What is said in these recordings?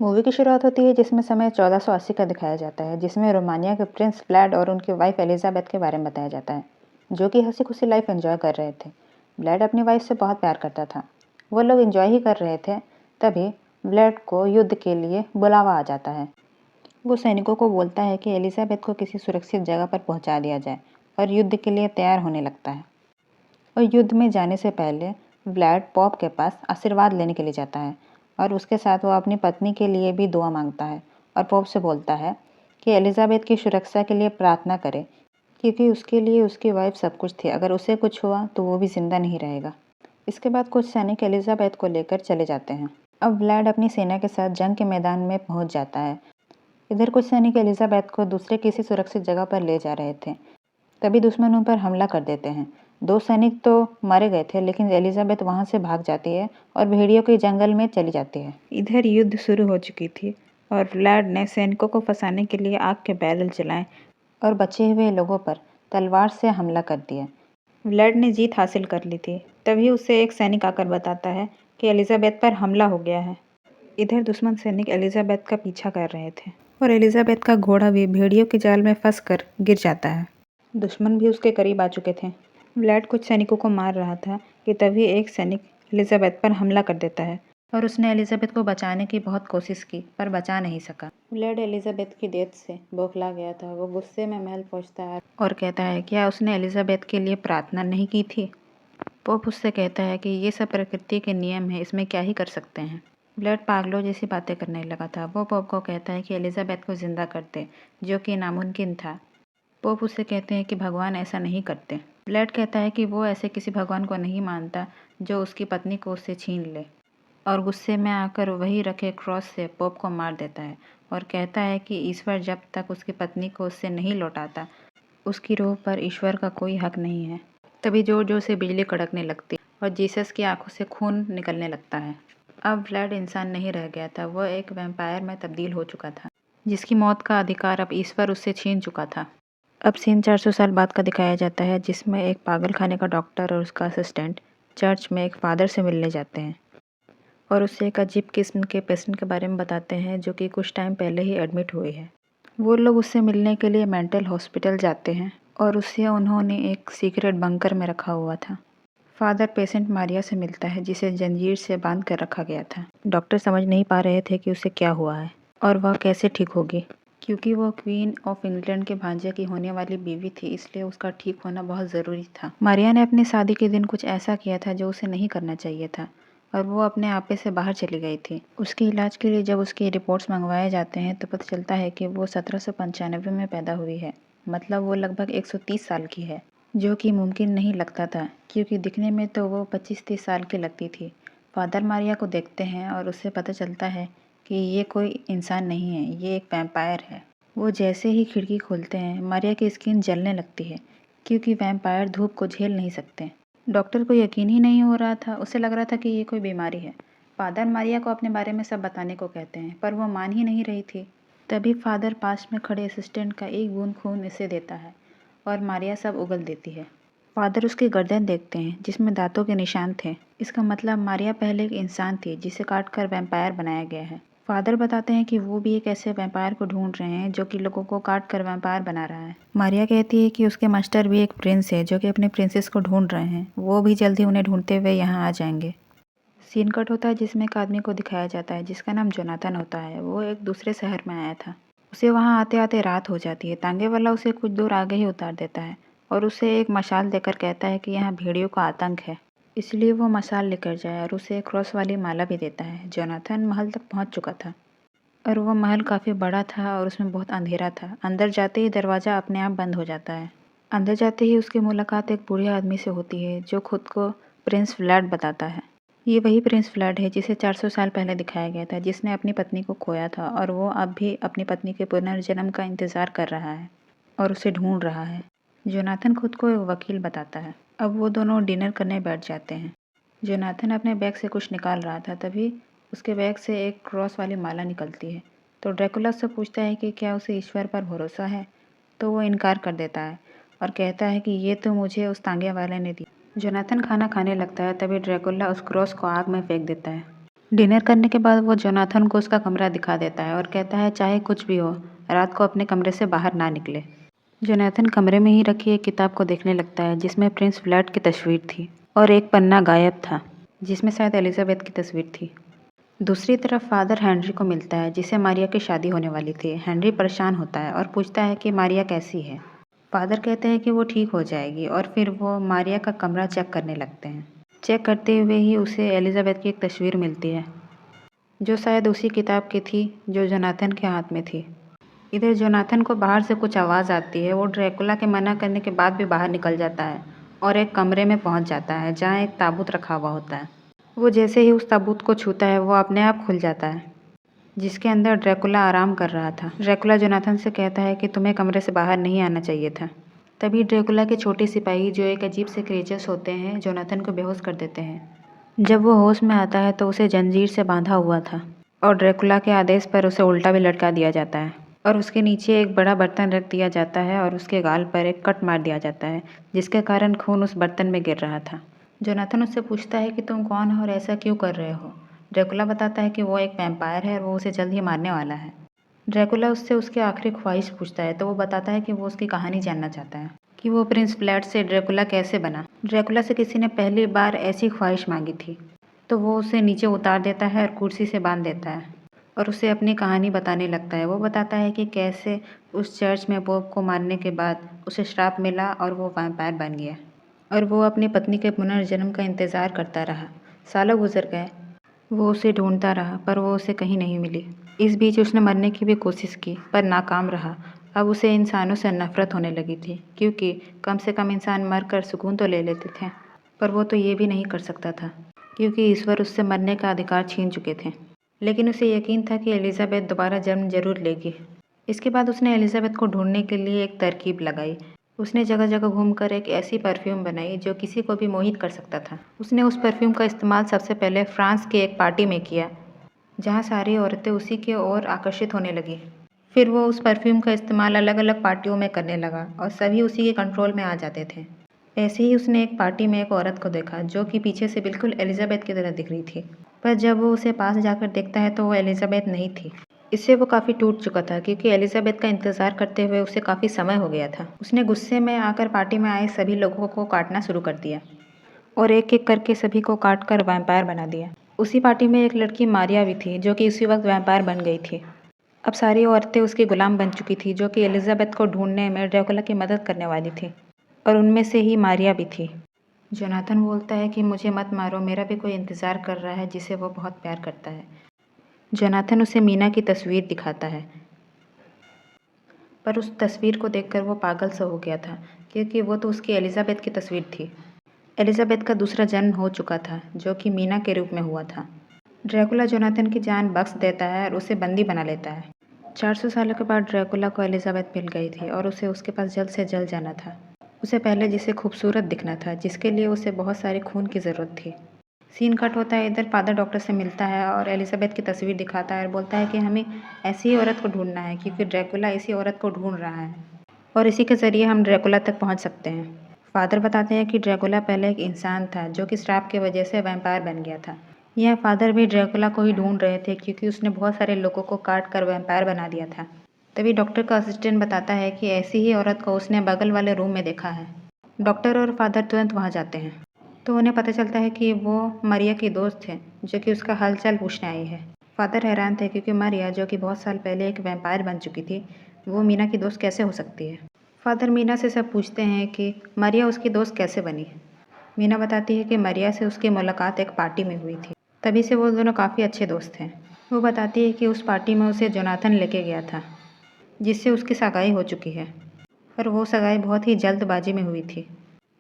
Movie की शुरुआत होती है जिसमें समय 1480 का दिखाया जाता है, जिसमें रोमानिया के प्रिंस व्लाड और उनकी वाइफ एलिजाबेथ के बारे में बताया जाता है, जो कि हंसी खुशी लाइफ एंजॉय कर रहे थे। व्लाड अपनी वाइफ से बहुत प्यार करता था। वो लोग एंजॉय ही कर रहे थे, तभी व्लाड को युद्ध के लिए बुलावा आ जाता है। वो सैनिकों को बोलता है कि एलिजाबेथ को किसी सुरक्षित जगह पर पहुंचा दिया जाए और युद्ध के लिए तैयार होने लगता है। और युद्ध में जाने से पहले व्लाड पॉप के पास आशीर्वाद लेने के लिए जाता है और उसके साथ वो अपनी पत्नी के लिए भी दुआ मांगता है और पॉप से बोलता है कि एलिजाबेथ की सुरक्षा के लिए प्रार्थना करे, क्योंकि उसके लिए उसकी वाइफ सब कुछ थी। अगर उसे कुछ हुआ तो वो भी जिंदा नहीं रहेगा। इसके बाद कुछ सैनिक एलिजाबेथ को लेकर चले जाते हैं। अब व्लाड अपनी सेना के साथ जंग के मैदान में पहुंच जाता है। इधर कुछ सैनिक एलिजाबेथ को दूसरे किसी सुरक्षित जगह पर ले जा रहे थे, तभी दुश्मन उन पर हमला कर देते हैं। 2 सैनिक तो मारे गए थे, लेकिन एलिजाबेथ वहां से भाग जाती है और भेड़ियों के जंगल में चली जाती है। इधर युद्ध शुरू हो चुकी थी और व्लाड ने सैनिकों को फंसाने के लिए आग के बैरल चलाए और बचे हुए लोगों पर तलवार से हमला कर दिया। व्लाड ने जीत हासिल कर ली थी। तभी उसे एक सैनिक आकर बताता है कि एलिजाबेथ पर हमला हो गया है। इधर दुश्मन सैनिक एलिजाबेथ का पीछा कर रहे थे और एलिजाबेथ का घोड़ा भी भेड़ियों के जाल में फंसकर गिर जाता है। दुश्मन भी उसके करीब आ चुके थे। व्लाड कुछ सैनिकों को मार रहा था कि तभी एक सैनिक एलिजाबेथ पर हमला कर देता है और उसने एलिजाबेथ को बचाने की बहुत कोशिश की, पर बचा नहीं सका। व्लाड एलिजाबेथ की डेथ से बौखला गया था। वो गुस्से में महल पहुंचता है और कहता है क्या उसने एलिजाबेथ के लिए प्रार्थना नहीं की थी। पोप उससे कहता है कि ये सब प्रकृति के नियम है, इसमें क्या ही कर सकते हैं। व्लाड पागलों जैसी बातें करने लगा था। वो पोप को कहता है कि एलिजाबेथ को जिंदा कर दे, जो कि नामुमकिन था। पोप उससे कहते हैं कि भगवान ऐसा नहीं करते। व्लाड कहता है कि वो ऐसे किसी भगवान को नहीं मानता जो उसकी पत्नी को उससे छीन ले, और गुस्से में आकर वही रखे क्रॉस से पोप को मार देता है और कहता है कि ईश्वर जब तक उसकी पत्नी को उससे नहीं लौटाता, उसकी रूह पर ईश्वर का कोई हक नहीं है। तभी जोर जोर से बिजली कड़कने लगती और जीसस की आंखों से खून निकलने लगता है। अब व्लाड इंसान नहीं रह गया था, वह एक वैम्पायर में तब्दील हो चुका था, जिसकी मौत का अधिकार अब ईश्वर उससे छीन चुका था। अब सीन 400 साल बाद का दिखाया जाता है, जिसमें एक पागल खाने का डॉक्टर और उसका असिस्टेंट चर्च में एक फादर से मिलने जाते हैं और उससे एक अजीब किस्म के पेशेंट के बारे में बताते हैं जो कि कुछ टाइम पहले ही एडमिट हुए हैं। वो लोग उससे मिलने के लिए मेंटल हॉस्पिटल जाते हैं और उससे उन्होंने एक सीक्रेट बंकर में रखा हुआ था। फादर पेशेंट मारिया से मिलता है, जिसे जंजीर से बांध कर रखा गया था। डॉक्टर समझ नहीं पा रहे थे कि उसे क्या हुआ है और वह कैसे ठीक होगी, क्योंकि वह क्वीन ऑफ इंग्लैंड के भांजे की होने वाली बीवी थी, इसलिए उसका ठीक होना बहुत ज़रूरी था। मारिया ने अपनी शादी के दिन कुछ ऐसा किया था जो उसे नहीं करना चाहिए था और वो अपने आपे से बाहर चली गई थी। उसके इलाज के लिए जब उसकी रिपोर्ट्स मंगवाए जाते हैं तो पता चलता है कि वो 1795 में पैदा हुई है, मतलब वो लगभग 130 साल की है, जो कि मुमकिन नहीं लगता था क्योंकि दिखने में तो वो 25-30 साल की लगती थी। फादर मारिया को देखते हैं और उससे पता चलता है कि ये कोई इंसान नहीं है, ये एक वैम्पायर है। वो जैसे ही खिड़की खोलते हैं, मारिया की स्किन जलने लगती है क्योंकि वैम्पायर धूप को झेल नहीं सकते। डॉक्टर को यकीन ही नहीं हो रहा था, उसे लग रहा था कि ये कोई बीमारी है। फादर मारिया को अपने बारे में सब बताने को कहते हैं, पर वो मान ही नहीं रही थी। तभी फादर पास में खड़े असिस्टेंट का एक बूंद खून इसे देता है और मारिया सब उगल देती है। फादर उसकी गर्दन देखते हैं जिसमें दांतों के निशान थे। इसका मतलब मारिया पहले एक इंसान थी जिसे काट कर वैम्पायर बनाया गया है। फादर बताते हैं कि वो भी एक ऐसे वैम्पायर को ढूंढ रहे हैं जो कि लोगों को काट कर वैम्पायर बना रहा है। मारिया कहती है कि उसके मास्टर भी एक प्रिंस है जो कि अपने प्रिंसेस को ढूंढ रहे हैं, वो भी जल्दी उन्हें ढूंढते हुए यहाँ आ जाएंगे। सीन कट होता है जिसमें एक आदमी को दिखाया जाता है जिसका नाम जोनाथन होता है। वो एक दूसरे शहर में आया था। उसे वहाँ आते आते रात हो जाती है। तांगे वाला उसे कुछ दूर आगे ही उतार देता है और उसे एक मशाल देकर कहता है कि यहाँ भेड़ियों का आतंक है, इसलिए वो मशाल लेकर जाए और उसे एक क्रॉस वाली माला भी देता है। जोनाथन महल तक पहुँच चुका था और वह महल काफ़ी बड़ा था और उसमें बहुत अंधेरा था। अंदर जाते ही दरवाज़ा अपने आप बंद हो जाता है। अंदर जाते ही उसकी मुलाकात एक बूढ़े आदमी से होती है जो खुद को प्रिंस व्लाड बताता है। ये वही प्रिंस व्लाड है जिसे 400 साल पहले दिखाया गया था, जिसने अपनी पत्नी को खोया था और वो अब भी अपनी पत्नी के पुनर्जन्म का इंतज़ार कर रहा है और उसे ढूंढ रहा है। जोनाथन खुद को एक वकील बताता है। अब वो दोनों डिनर करने बैठ जाते हैं। जोनाथन अपने बैग से कुछ निकाल रहा था, तभी उसके बैग से एक क्रॉस वाली माला निकलती है। तो ड्रैकुला उससे पूछता है कि क्या उसे ईश्वर पर भरोसा है, तो वो इनकार कर देता है और कहता है कि ये तो मुझे उस तांगे वाले ने दी। जोनाथन खाना खाने लगता है, तभी ड्रैकुला उस क्रॉस को आग में फेंक देता है। डिनर करने के बाद वो जोनाथन को उसका कमरा दिखा देता है और कहता है चाहे कुछ भी हो, रात को अपने कमरे से बाहर ना निकले। जोनाथन कमरे में ही रखी एक किताब को देखने लगता है जिसमें प्रिंस व्लाड की तस्वीर थी और एक पन्ना गायब था जिसमें शायद एलिजाबेथ की तस्वीर थी। दूसरी तरफ फादर हेनरी को मिलता है जिसे मारिया की शादी होने वाली थी। हेनरी परेशान होता है और पूछता है कि मारिया कैसी है। फादर कहते हैं कि वो ठीक हो जाएगी और फिर वो मारिया का कमरा चेक करने लगते हैं। चेक करते हुए ही उसे एलिजाबेथ की एक तस्वीर मिलती है जो शायद उसी किताब की थी जो जोनाथन के हाथ में थी। इधर जोनाथन को बाहर से कुछ आवाज़ आती है। वो ड्रैकुला के मना करने के बाद भी बाहर निकल जाता है और एक कमरे में पहुंच जाता है जहां एक ताबूत रखा हुआ होता है। वो जैसे ही उस ताबूत को छूता है वो अपने आप खुल जाता है जिसके अंदर ड्रैकुला आराम कर रहा था। ड्रैकुला जोनाथन से कहता है कि तुम्हें कमरे से बाहर नहीं आना चाहिए था। तभी ड्रैकुला के छोटे सिपाही जो एक अजीब से क्रिएचर्स होते हैं जोनाथन को बेहोश कर देते हैं। जब वो होश में आता है तो उसे जंजीर से बांधा हुआ था और ड्रैकुला के आदेश पर उसे उल्टा भी लटका दिया जाता है और उसके नीचे एक बड़ा बर्तन रख दिया जाता है और उसके गाल पर एक कट मार दिया जाता है जिसके कारण खून उस बर्तन में गिर रहा था। जोनाथन उससे पूछता है कि तुम कौन हो और ऐसा क्यों कर रहे हो। ड्रैकुला बताता है कि वो एक वैम्पायर है और वो उसे जल्द ही मारने वाला है। ड्रैकुला उससे उसकी आखिरी ख्वाहिश पूछता है तो वो बताता है कि वो उसकी कहानी जानना चाहता है कि वो प्रिंस व्लाड से ड्रैकुला कैसे बना। ड्रैकुला से किसी ने पहली बार ऐसी ख्वाहिश मांगी थी तो वो उसे नीचे उतार देता है और कुर्सी से बांध देता है और उसे अपनी कहानी बताने लगता है। वो बताता है कि कैसे उस चर्च में पोप को मारने के बाद उसे श्राप मिला और वो वैम्पायर बन गया और वो अपनी पत्नी के पुनर्जन्म का इंतज़ार करता रहा। सालों गुजर गए। वो उसे ढूंढता रहा पर वो उसे कहीं नहीं मिली। इस बीच उसने मरने की भी कोशिश की पर नाकाम रहा। अब उसे इंसानों से नफरत होने लगी थी क्योंकि कम से कम इंसान मर कर सुकून तो ले लेते थे, पर वो तो ये भी नहीं कर सकता था क्योंकि ईश्वर उससे मरने का अधिकार छीन चुके थे। लेकिन उसे यकीन था कि एलिजाबेथ दोबारा जन्म जरूर लेगी। इसके बाद उसने एलिजाबेथ को ढूंढने के लिए एक तरकीब लगाई। उसने जगह जगह घूमकर एक ऐसी परफ्यूम बनाई जो किसी को भी मोहित कर सकता था। उसने उस परफ्यूम का इस्तेमाल सबसे पहले फ्रांस की एक पार्टी में किया जहाँ सारी औरतें उसी की ओर आकर्षित होने लगीं। फिर वो उस परफ्यूम का इस्तेमाल अलग अलग पार्टियों में करने लगा और सभी उसी के कंट्रोल में आ जाते थे। ऐसे ही उसने एक पार्टी में एक औरत को देखा जो कि पीछे से बिल्कुल एलिजाबेथ की तरह दिख रही थी, पर जब वो उसे पास जाकर देखता है तो वो एलिजाबेथ नहीं थी। इससे वो काफ़ी टूट चुका था क्योंकि एलिजाबेथ का इंतज़ार करते हुए उसे काफ़ी समय हो गया था। उसने गुस्से में आकर पार्टी में आए सभी लोगों को काटना शुरू कर दिया और एक एक करके सभी को काट कर वैम्पायर बना दिया। उसी पार्टी में एक लड़की मारिया भी थी जो कि उसी वक्त वैम्पायर बन गई थी। अब सारी औरतें उसकी गुलाम बन चुकी थी जो कि एलिजाबेथ को ढूंढने में ड्रैकुला की मदद करने वाली थी और उनमें से ही मारिया भी थी। जोनाथन बोलता है कि मुझे मत मारो, मेरा भी कोई इंतज़ार कर रहा है जिसे वो बहुत प्यार करता है। जोनाथन उसे मीना की तस्वीर दिखाता है पर उस तस्वीर को देखकर वो पागल सा हो गया था क्योंकि वो तो उसकी एलिजाबेथ की तस्वीर थी। एलिजाबेथ का दूसरा जन्म हो चुका था जो कि मीना के रूप में हुआ था। ड्रैकुला जोनाथन की जान बख्श देता है और उसे बंदी बना लेता है। 400 सालों के बाद ड्रैकुला को एलिजाबेथ मिल गई थी और उसे उसके पास जल्द से जल्द जाना था। उसे पहले जिसे खूबसूरत दिखना था जिसके लिए उसे बहुत सारे खून की ज़रूरत थी। सीन कट होता है। इधर फादर डॉक्टर से मिलता है और एलिजाबेथ की तस्वीर दिखाता है और बोलता है कि हमें ऐसी ही औरत को ढूंढना है क्योंकि ड्रैकुला इसी औरत को ढूंढ रहा है और इसी के ज़रिए हम ड्रैकुला तक पहुंच सकते हैं। फादर बताते हैं कि ड्रैकुला पहले एक इंसान था जो कि श्राप की वजह से वैम्पायर बन गया था। यह फादर भी ड्रैकुला को ही ढूंढ रहे थे क्योंकि उसने बहुत सारे लोगों को काट कर वैम्पायर बना दिया था। तभी डॉक्टर का असिस्टेंट बताता है कि ऐसी ही औरत को उसने बगल वाले रूम में देखा है। डॉक्टर और फादर तुरंत वहाँ जाते हैं तो उन्हें पता चलता है कि वो मारिया की दोस्त है जो कि उसका हालचाल पूछने आई है। फादर हैरान थे क्योंकि मारिया जो कि बहुत साल पहले एक वैम्पायर बन चुकी थी वो मीना की दोस्त कैसे हो सकती है। फादर मीना से सब पूछते हैं कि मारिया उसकी दोस्त कैसे बनी। मीना बताती है कि मारिया से उसकी मुलाकात एक पार्टी में हुई थी, तभी से वो दोनों काफ़ी अच्छे दोस्त हैं। वो बताती है कि उस पार्टी में उसे जोनाथन लेके गया था जिससे उसकी सगाई हो चुकी है, पर वो सगाई बहुत ही जल्दबाजी में हुई थी।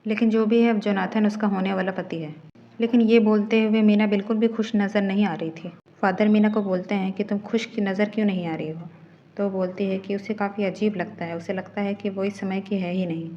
लेकिन जो भी है अब जोनाथन उसका होने वाला पति है। लेकिन ये बोलते हुए मीना बिल्कुल भी खुश नज़र नहीं आ रही थी। फादर मीना को बोलते हैं कि तुम खुश की नज़र क्यों नहीं आ रही हो, तो वो बोलती है कि उसे काफ़ी अजीब लगता है, उसे लगता है कि वो इस समय की है ही नहीं।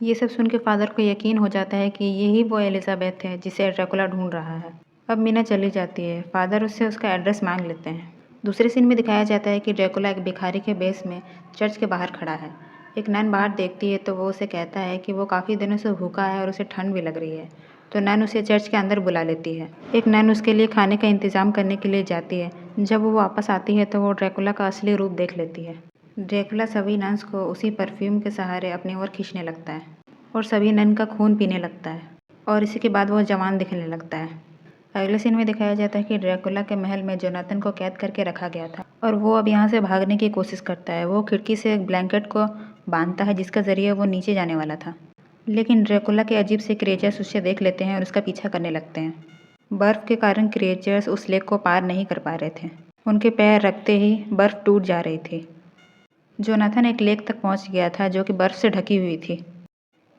ये सब सुन के फादर को यकीन हो जाता है कि यही वो एलिजाबेथ है जिसे ड्रैकुला ढूंढ रहा है। अब मीना चली जाती है। फादर उससे उसका एड्रेस मांग लेते हैं। दूसरे सीन में दिखाया जाता है कि ड्रैकुला एक भिखारी के बेस में चर्च के बाहर खड़ा है। एक नन बाहर देखती है तो वो उसे कहता है कि वो काफ़ी दिनों से भूखा है और उसे ठंड भी लग रही है। तो नन उसे चर्च के अंदर बुला लेती है। एक नन उसके लिए खाने का इंतज़ाम करने के लिए जाती है। जब वो वापस आती है तो वो ड्रैकुला का असली रूप देख लेती है। ड्रैकुला सभी नन्स को उसी परफ्यूम के सहारे अपनी ओर खींचने लगता है और सभी नन का खून पीने लगता है और इसी के बाद वो जवान दिखने लगता है। अगले सीन में दिखाया जाता है कि ड्रैकुला के महल में जोनाथन को कैद करके रखा गया था और वो अब यहाँ से भागने की कोशिश करता है। वो खिड़की से एक ब्लैंकेट को बांधता है जिसके ज़रिए वो नीचे जाने वाला था, लेकिन ड्रैकुला के अजीब से क्रिएचर्स उसे देख लेते हैं और उसका पीछा करने लगते हैं। बर्फ़ के कारण क्रिएचर्स उस लेक को पार नहीं कर पा रहे थे। उनके पैर रखते ही बर्फ़ टूट जा रही थी। जोनाथन एक लेक तक पहुँच गया था जो कि बर्फ़ से ढकी हुई थी।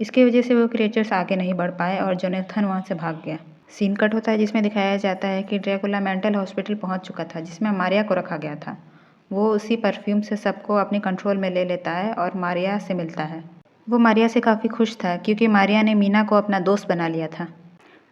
इसकी वजह से वो क्रिएचर्स आगे नहीं बढ़ पाए और जोनाथन वहाँ से भाग गया। सीन कट होता है जिसमें दिखाया जाता है कि ड्रैकुला मेंटल हॉस्पिटल पहुँच चुका था जिसमें मारिया को रखा गया था। वो उसी परफ्यूम से सबको अपने कंट्रोल में ले लेता है और मारिया से मिलता है। वो मारिया से काफ़ी खुश था क्योंकि मारिया ने मीना को अपना दोस्त बना लिया था।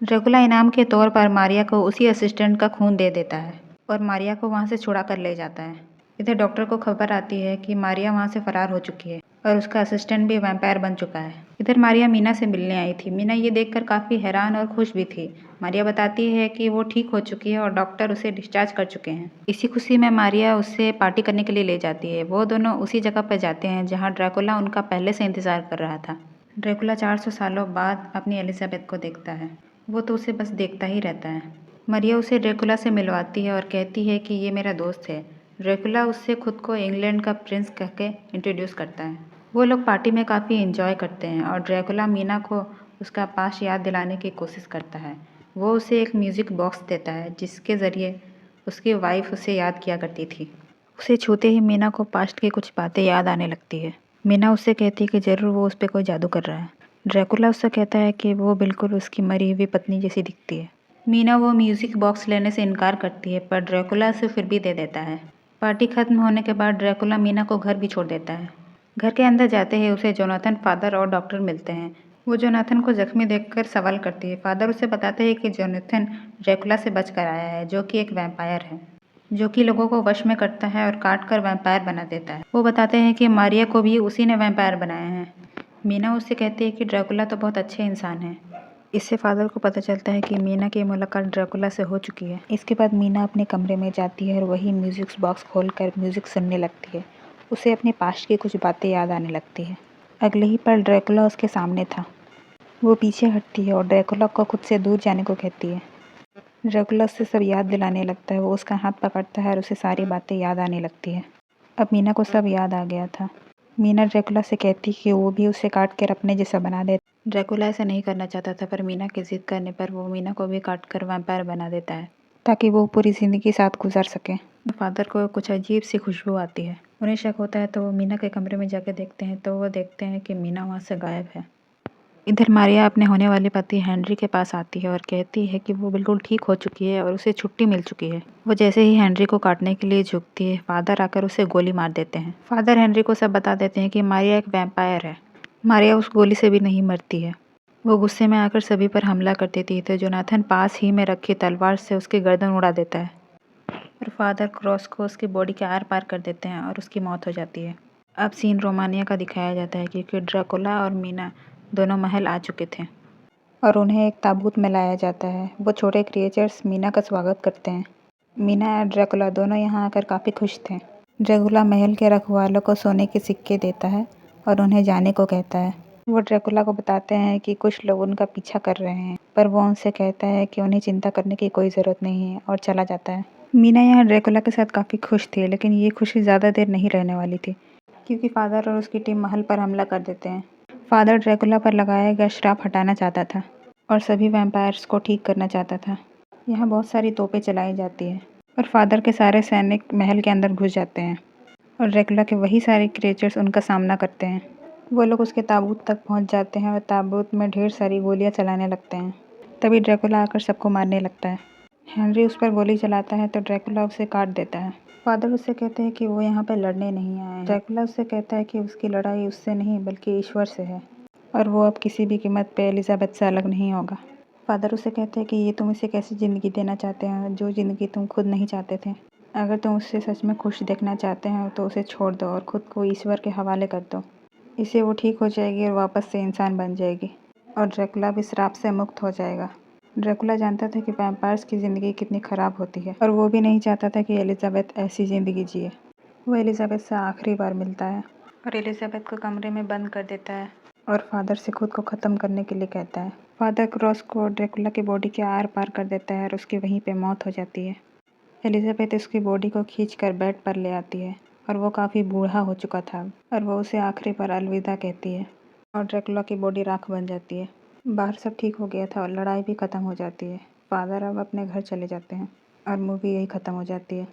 ड्रैकुला इनाम के तौर पर मारिया को उसी असिस्टेंट का खून दे देता है और मारिया को वहाँ से छुड़ा कर ले जाता है। इधर डॉक्टर को खबर आती है कि मारिया वहाँ से फरार हो चुकी है और उसका असिस्टेंट भी वैम्पायर बन चुका है। इधर मारिया मीना से मिलने आई थी। मीना ये देखकर काफ़ी हैरान और खुश भी थी। मारिया बताती है कि वो ठीक हो चुकी है और डॉक्टर उसे डिस्चार्ज कर चुके हैं। इसी खुशी में मारिया उससे पार्टी करने के लिए ले जाती है। वो दोनों उसी जगह पर जाते हैं जहाँ ड्रैकुला उनका पहले से इंतज़ार कर रहा था। ड्रैकुला 400 सालों बाद अपनी एलिजाबेथ को देखता है। वो तो उसे बस देखता ही रहता है। मारिया उसे ड्रैकुला से मिलवाती है और कहती है कि ये मेरा दोस्त है। ड्रैकुला उससे खुद को इंग्लैंड का प्रिंस कह के इंट्रोड्यूस करता है। वो लोग पार्टी में काफ़ी एंजॉय करते हैं और ड्रैकुला मीना को उसका पास्ट याद दिलाने की कोशिश करता है। वो उसे एक म्यूज़िक बॉक्स देता है जिसके ज़रिए उसकी वाइफ उसे याद किया करती थी। उसे छूते ही मीना को पास्ट की कुछ बातें याद आने लगती है। मीना उससे कहती है कि ज़रूर वो उस पर कोई जादू कर रहा है। ड्रैकुला उससे कहता है कि वो बिल्कुल उसकी मरी हुई पत्नी जैसी दिखती है। मीना वो म्यूज़िक बॉक्स लेने से इनकार करती है पर ड्रैकुला उसे फिर भी दे देता है। पार्टी खत्म होने के बाद ड्रैकुला मीना को घर भी छोड़ देता है। घर के अंदर जाते ही उसे जोनाथन, फादर और डॉक्टर मिलते हैं। वो जोनाथन को जख्मी देखकर सवाल करती है। फादर उसे बताते हैं कि जोनाथन ड्रैकुला से बच कर आया है जो कि एक वैम्पायर है, जो कि लोगों को वश में करता है और काट कर वैम्पायर बना देता है। वो बताते हैं कि मारिया को भी उसी ने वैम्पायर बनाया है। मीना उससे कहती है कि ड्रैकुला तो बहुत अच्छे इंसान हैं। इससे फादर को पता चलता है कि मीना की मुलाकात ड्रैकुला से हो चुकी है। इसके बाद मीना अपने कमरे में जाती है और वही म्यूज़िक बॉक्स खोलकर म्यूज़िक सुनने लगती है। उसे अपने पास्ट की कुछ बातें याद आने लगती है। अगले ही पल ड्रैकुला उसके सामने था। वो पीछे हटती है और ड्रैकुला को खुद से दूर जाने को कहती है। ड्रैकुला उससे सब याद दिलाने लगता है। वो उसका हाथ पकड़ता है और उसे सारी बातें याद आने लगती है। अब मीना को सब याद आ गया था। मीना ड्रैकुला से कहती कि वो भी उसे काट कर अपने जैसा बना दे। ड्रैकुला ऐसा नहीं करना चाहता था पर मीना की जिद करने पर वो मीना को भी काट कर वैम्पायर बना देता है ताकि वो पूरी ज़िंदगी साथ गुजार सके। फादर को कुछ अजीब सी खुशबू आती है। उन्हें शक होता है तो वो मीना के कमरे में जाकर देखते हैं तो वो देखते हैं कि मीना वहाँ से गायब है। इधर मारिया अपने होने वाले पति हेनरी के पास आती है और कहती है कि वो बिल्कुल ठीक हो चुकी है और उसे छुट्टी मिल चुकी है। वो जैसे ही हेनरी को काटने के लिए झुकती है, फादर आकर उसे गोली मार देते हैं। फादर हेनरी को सब बता देते हैं कि मारिया एक वैम्पायर है। मारिया उस गोली से भी नहीं मरती है। वो गुस्से में आकर सभी पर हमला कर देती है तो जोनाथन पास ही में रखी तलवार से उसकी गर्दन उड़ा देता है और फादर क्रॉस को उसकी बॉडी के आर पार कर देते हैं और उसकी मौत हो जाती है। अब सीन रोमानिया का दिखाया जाता है क्योंकि ड्रैकुला और मीना दोनों महल आ चुके थे और उन्हें एक ताबूत में लाया जाता है। वो छोटे क्रिएचर्स मीना का स्वागत करते हैं। मीना और ड्रैकुला दोनों यहाँ आकर काफ़ी खुश थे। ड्रैकुला महल के रखवालों को सोने के सिक्के देता है और उन्हें जाने को कहता है। वो ड्रैकुला को बताते हैं कि कुछ लोग उनका पीछा कर रहे हैं पर वो उनसे कहता है कि उन्हें चिंता करने की कोई ज़रूरत नहीं है और चला जाता है। मीना यहाँ ड्रैकुला के साथ काफ़ी खुश थी लेकिन ये खुशी ज़्यादा देर नहीं रहने वाली थी क्योंकि फादर और उसकी टीम महल पर हमला कर देते हैं। फादर ड्रैकुला पर लगाया गया श्राप हटाना चाहता था और सभी वैम्पायर्स को ठीक करना चाहता था। यहाँ बहुत सारी तोपें चलाई जाती हैं और फादर के सारे सैनिक महल के अंदर घुस जाते हैं और ड्रैकुला के वही सारे क्रिएचर्स उनका सामना करते हैं। वो लोग उसके ताबूत तक पहुँच जाते हैं और ताबूत में ढेर सारी गोलियाँ चलाने लगते हैं। तभी ड्रैकुला आकर सबको मारने लगता है। हेनरी उस पर गोली चलाता है तो ड्रैकुला उसे काट देता है। फादर उससे कहते हैं कि वो यहाँ पर लड़ने नहीं आए हैं। ड्रैकुला उससे कहता है कि उसकी लड़ाई उससे नहीं बल्कि ईश्वर से है और वो अब किसी भी कीमत पे एलिजाबेथ से अलग नहीं होगा। फादर उसे कहते हैं कि ये तुम इसे कैसी ज़िंदगी देना चाहते हो जो ज़िंदगी तुम खुद नहीं चाहते थे। अगर तुम उससे सच में खुश देखना चाहते हो तो उसे छोड़ दो और ख़ुद को ईश्वर के हवाले कर दो। इससे वो ठीक हो जाएगी और वापस से इंसान बन जाएगी और ड्रैकुला भी श्राप से मुक्त हो जाएगा। ड्रैकुला जानता था कि वैम्पायर्स की ज़िंदगी कितनी ख़राब होती है और वो भी नहीं चाहता था कि एलिज़ाबेथ ऐसी ज़िंदगी जिए। वो एलिज़ाबेथ से आखिरी बार मिलता है और एलिज़ाबेथ को कमरे में बंद कर देता है और फादर से खुद को ख़त्म करने के लिए कहता है। फादर क्रॉस को ड्रैकुला की बॉडी के आर पार कर देता है और उसकी वहीं पे मौत हो जाती है। एलिज़ाबेथ उसकी बॉडी को खींचकर बेड पर ले आती है और वो काफ़ी बूढ़ा हो चुका था और वो उसे आखिरी बार अलविदा कहती है और ड्रैकुला की बॉडी राख बन जाती है। बाहर सब ठीक हो गया था और लड़ाई भी ख़त्म हो जाती है। फादर अब अपने घर चले जाते हैं और मूवी यही ख़त्म हो जाती है।